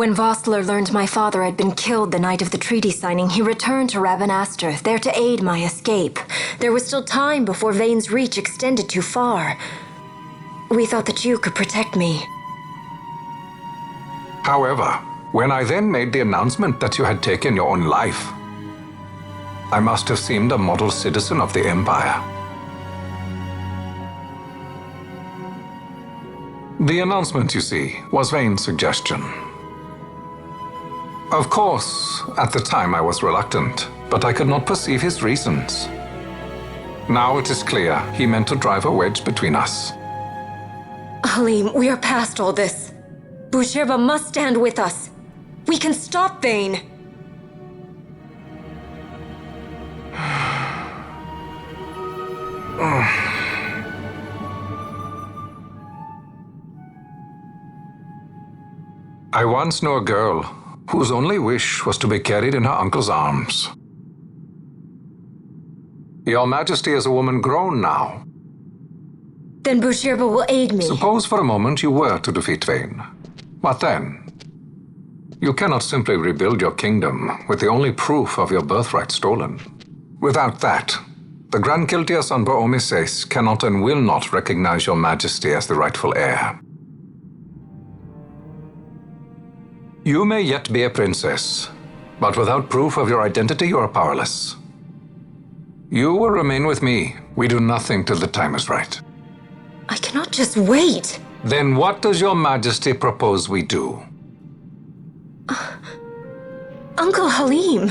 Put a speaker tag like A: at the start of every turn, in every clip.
A: When Vossler learned my father had been killed the night of the treaty signing, he returned to Ravenaster, there to aid my escape. There was still time before Vane's reach extended too far. We thought that you could protect me.
B: However, when I then made the announcement that you had taken your own life, I must have seemed a model citizen of the Empire. The announcement, you see, was Vane's suggestion. Of course, at the time I was reluctant, but I could not perceive his reasons. Now it is clear he meant to drive a wedge between us.
A: Halim, we are past all this. Boucherba must stand with us. We can stop Vane.
B: I once knew a girl whose only wish was to be carried in her uncle's arms. Your Majesty is a woman grown now.
A: Then Boucherba will aid me.
B: Suppose for a moment you were to defeat Vane. What then? You cannot simply rebuild your kingdom with the only proof of your birthright stolen. Without that, the Grand Kiltias on Bo-Omises cannot and will not recognize your Majesty as the rightful heir. You may yet be a princess, but without proof of your identity, you are powerless. You will remain with me. We do nothing till the time is right.
A: I cannot just wait.
B: Then what does your Majesty propose we do?
A: Uncle Halim.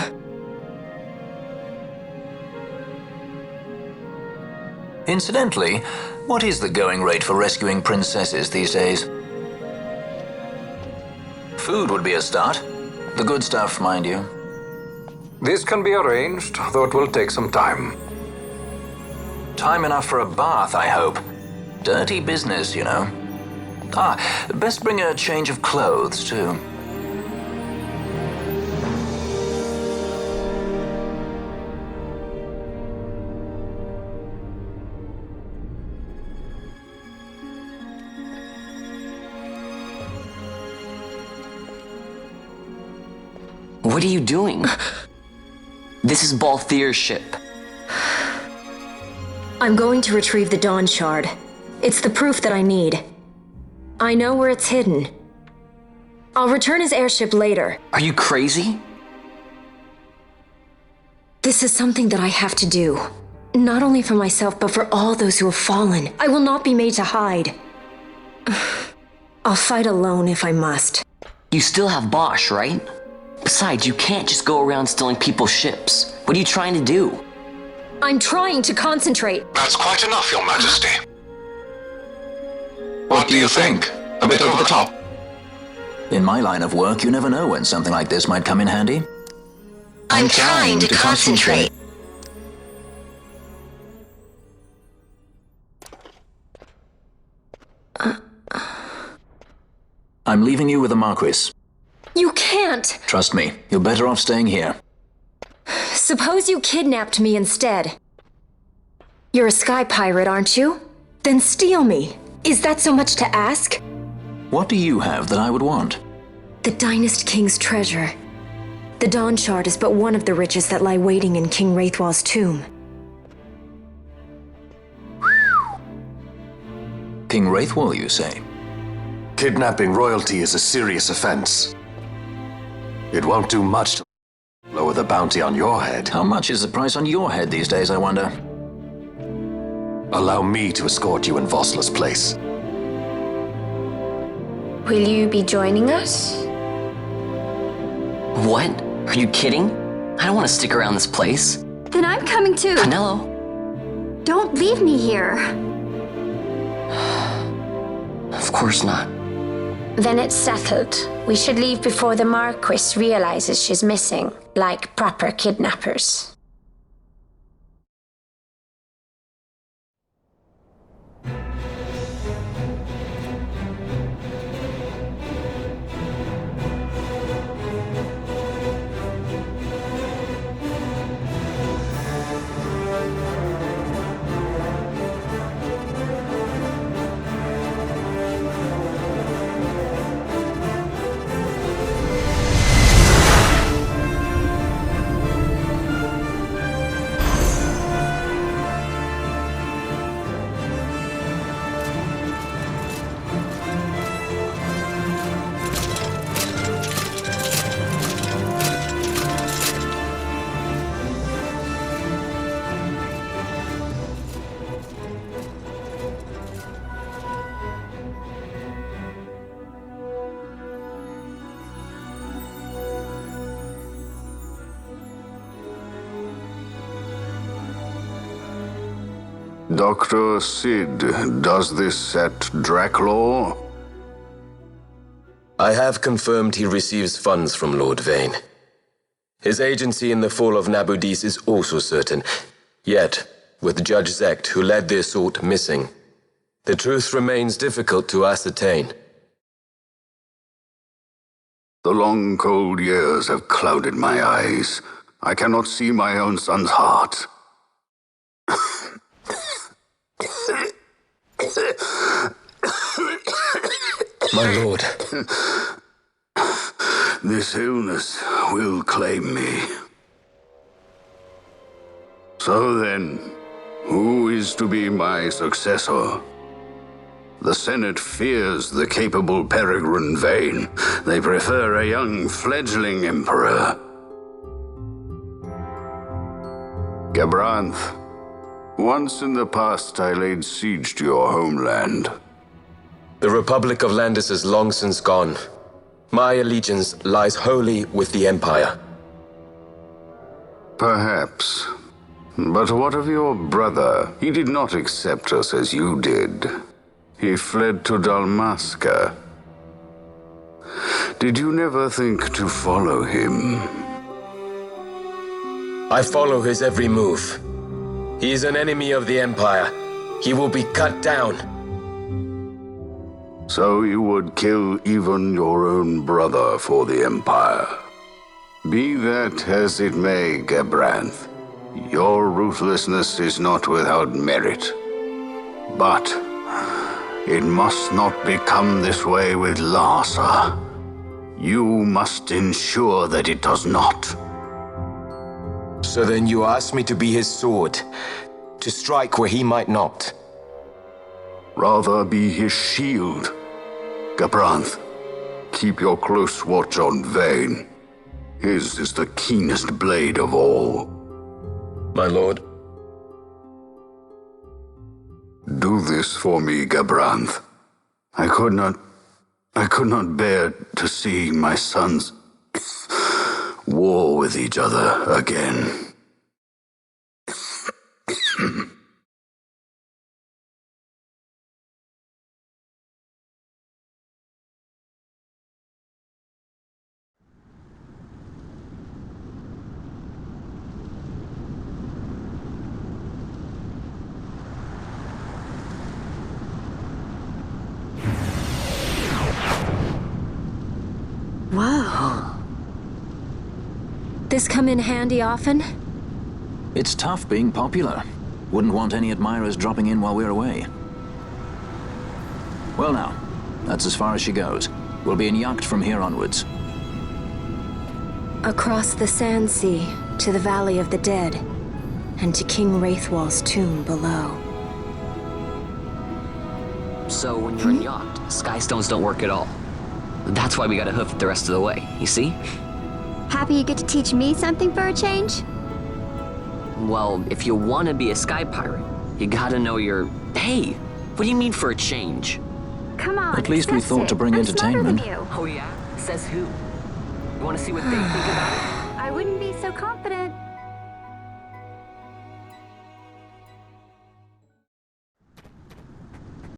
C: Incidentally, what is the going rate for rescuing princesses these days? Food would be a start. The good stuff, mind you.
B: This can be arranged, though it will take some time.
C: Time enough for a bath, I hope. Dirty business, you know. Best bring a change of clothes, too.
D: What are you doing? This is Balthier's ship.
A: I'm going to retrieve the Dawn Shard. It's the proof that I need. I know where it's hidden. I'll return his airship later.
D: Are you crazy?
A: This is something that I have to do. Not only for myself, but for all those who have fallen. I will not be made to hide. I'll fight alone if I must.
D: You still have Bosch, right? Besides, you can't just go around stealing people's ships. What are you trying to do?
A: I'm trying to concentrate.
B: That's quite enough, Your Majesty. What do you think? A bit over the top?
C: In my line of work, you never know when something like this might come in handy.
E: I'm trying to concentrate.
C: I'm leaving you with the Marquis.
A: You can't!
C: Trust me, you're better off staying here.
A: Suppose you kidnapped me instead. You're a sky pirate, aren't you? Then steal me. Is that so much to ask?
C: What do you have that I would want?
A: The Dynast King's treasure. The Dawn Shard is but one of the riches that lie waiting in King Wraithwall's tomb.
C: King Wraithwall, you say?
F: Kidnapping royalty is a serious offense. It won't do much to lower the bounty on your head.
C: How much is the price on your head these days, I wonder?
F: Allow me to escort you in Vossler's place.
E: Will you be joining us?
D: What? Are you kidding? I don't want to stick around this place.
E: Then I'm coming too.
D: Canelo?
E: Don't leave me here.
D: Of course not.
E: Then it's settled. We should leave before the Marquis realizes she's missing, like proper kidnappers.
G: Dr. Sid does this at Draclaw?
H: I have confirmed he receives funds from Lord Vane. His agency in the fall of Nabudis is also certain. Yet, with Judge Zecht, who led the assault, missing, the truth remains difficult to ascertain.
G: The long, cold years have clouded my eyes. I cannot see my own son's heart.
H: My lord.
G: This illness will claim me. So then, who is to be my successor? The Senate fears the capable Peregrine Vane. They prefer a young fledgling emperor. Gabranth, once in the past I laid siege to your homeland.
H: The Republic of Landis is long since gone. My allegiance lies wholly with the Empire.
G: Perhaps. But what of your brother? He did not accept us as you did. He fled to Dalmasca. Did you never think to follow him?
H: I follow his every move. He is an enemy of the Empire. He will be cut down.
G: So you would kill even your own brother for the Empire. Be that as it may, Gabranth, your ruthlessness is not without merit. But it must not become this way with Larsa. You must ensure that it does not.
H: So then you ask me to be his sword, to strike where he might not.
G: Rather be his shield. Gabranth, keep your close watch on Vane. His is the keenest blade of all.
H: My lord.
G: Do this for me, Gabranth. I could not bear to see my sons war with each other again.
A: Whoa. This come in handy often?
C: It's tough being popular. Wouldn't want any admirers dropping in while we're away. Well now, that's as far as she goes. We'll be in yacht from here onwards.
A: Across the Sand Sea, to the Valley of the Dead, and to King Wraithwall's tomb below.
D: So when you're in yacht, skystones don't work at all. That's why we gotta hoof it the rest of the way, you see?
I: Happy you get to teach me something for a change?
D: Well, if you want to be a sky pirate, you gotta know your... Hey, what do you mean for a change?
I: Come on,
C: At least we
I: accept
C: thought
I: it.
C: to bring
I: I'm smarter than
C: entertainment.
I: you.
D: Oh yeah? Says who? You wanna see what they think about it?
I: I wouldn't be so confident.